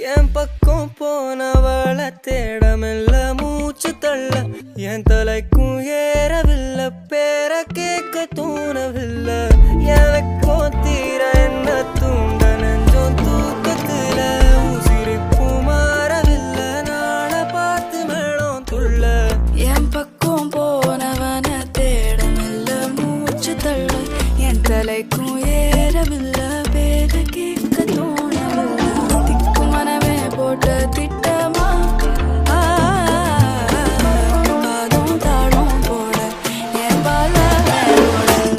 என் பக்கம் போனவள தேடமில்ல மூச்சு தள்ள என் தலைக்கும் ஏறவில்லை பேர கேட்க தோணவில்லை எனக்கும் தீர என்ன தூண்ட நெஞ்சோம் தூக்கத்துல உசிரிப்பு மாறவில்லை நாள பார்த்து மேளம் துள்ள என் பக்கம் போனவன தேடமில்ல மூச்சு தள்ள என் தலைக்கும் ஏறவில்லை பேர கேட்க தோணவில்லை திக்குமனமே போட்ட திட்டமா பாதம் தாளம் போட என் பால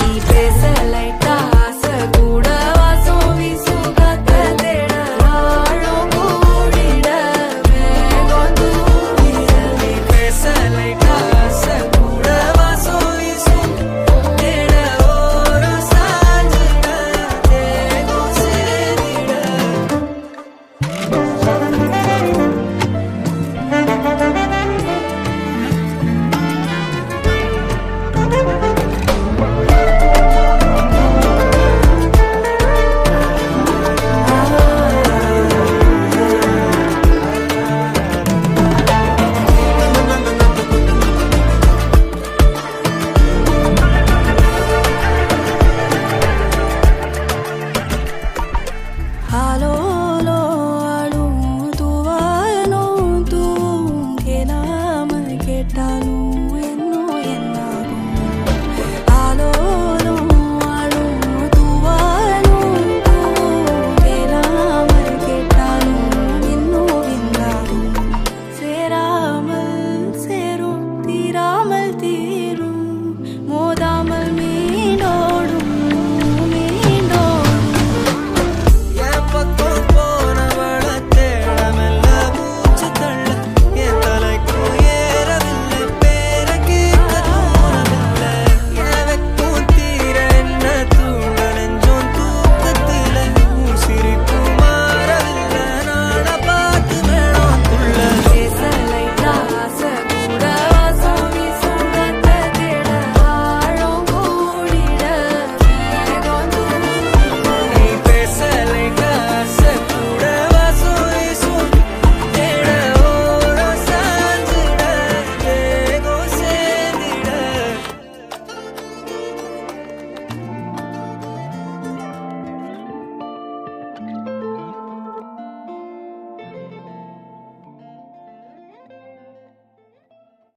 நீ பேச லைட்டா ஆசை கூட வாசம் வீசும் காத்த தேட ஆழம் கூடிட மேகம் தூவிட நீ பேச லைட்டா ஆசை கூட வாசம் வீசும் தேட ஓரம் சாஞ்சிட தேகம் சேதிட Halo lo alu tu vano tu ke naam ke talu